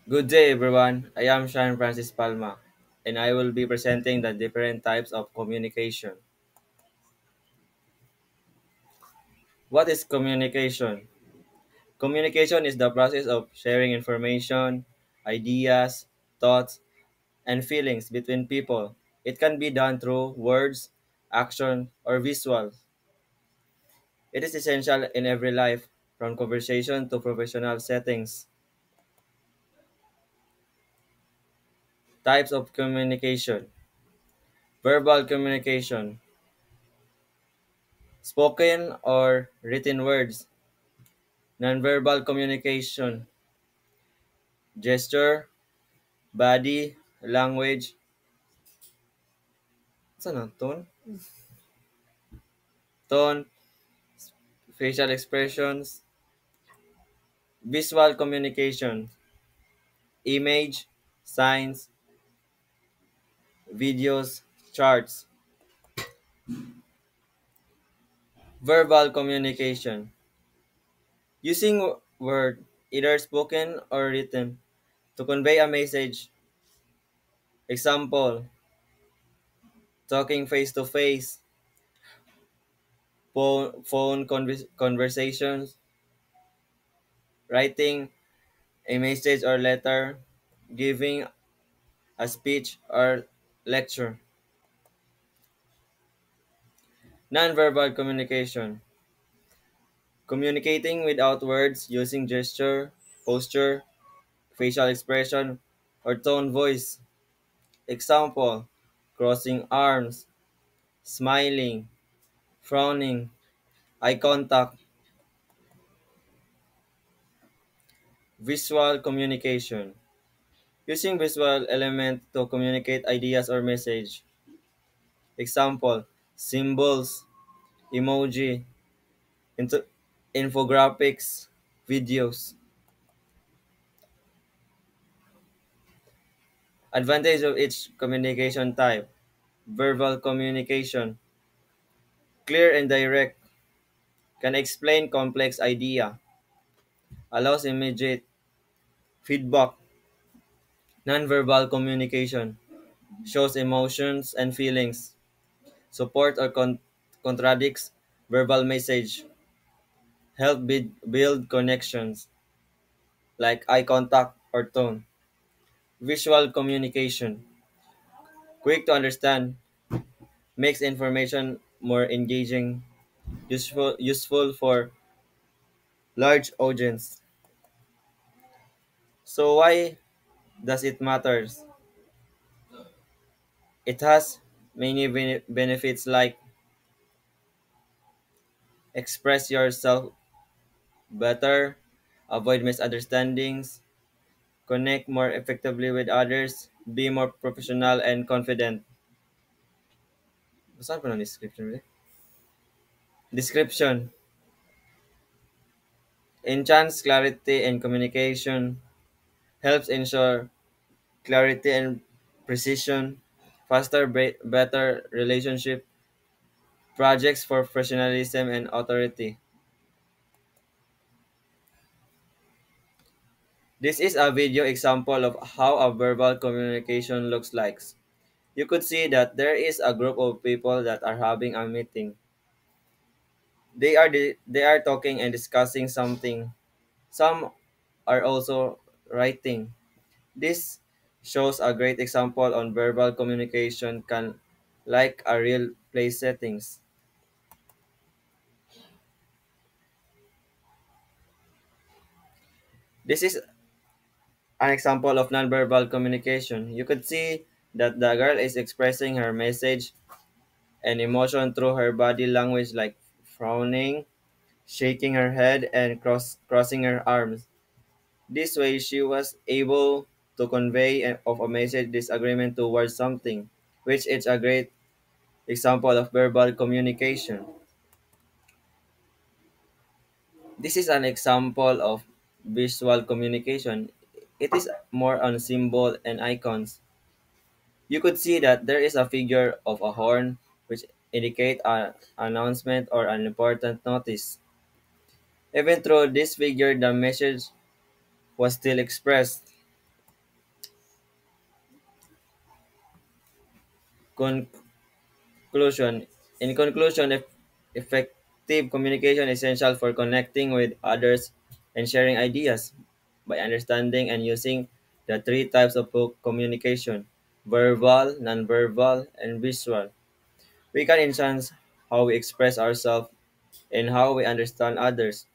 Good day, everyone. I am Sean Francis Palma, and I will be presenting the different types of communication. What is communication? Communication is the process of sharing information, ideas, thoughts, and feelings between people. It can be done through words, action, or visuals. It is essential in every life, from conversation to professional settings. Types of communication: verbal communication, spoken or written words; nonverbal communication, gesture, body, language, saan na? Tone, facial expressions, visual communication, image, signs, videos, charts, verbal communication, using word, either spoken or written, to convey a message. Example, talking face to face, phone conversations, writing a message or letter, giving a speech or lecture. Nonverbal communication, communicating without words using gesture, posture, facial expression, or tone voice. Example, crossing arms, smiling, frowning, eye contact. Visual communication, using visual element to communicate ideas or message. Example, symbols, emoji, into infographics, videos. Advantage of each communication type: verbal communication, clear and direct, can explain complex idea, allows immediate feedback. Nonverbal communication, shows emotions and feelings, support or contradicts verbal message, help build connections like eye contact or tone. Visual communication, quick to understand, makes information more engaging, useful for large audience. So why does it matters? It has many benefits like express yourself better, avoid misunderstandings, connect more effectively with others, be more professional and confident. Saan pa ng description ulit? Description: enhance clarity and communication, helps ensure clarity and precision, faster, better relationship, projects for professionalism and authority. This is a video example of how a verbal communication looks like. You could see that there is a group of people that are having a meeting. They are talking and discussing something. Some are also writing. This shows a great example on verbal communication can like a real play settings. This is an example of nonverbal communication. You could see that the girl is expressing her message and emotion through her body language like frowning, shaking her head and crossing her arms. This way she was able to convey of a message disagreement towards something, which is a great example of verbal communication. This is an example of visual communication. It is more on symbol and icons. You could see that there is a figure of a horn which indicate an announcement or an important notice. Even through this figure the message was still expressed. Conclusion. In conclusion, effective communication is essential for connecting with others and sharing ideas. By understanding and using the three types of communication, verbal, nonverbal, and visual, we can enhance how we express ourselves and how we understand others.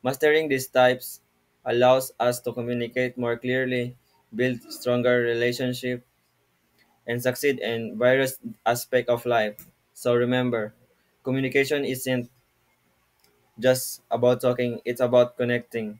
Mastering these types allows us to communicate more clearly, build stronger relationships, and succeed in various aspects of life. So remember, communication isn't just about talking, it's about connecting.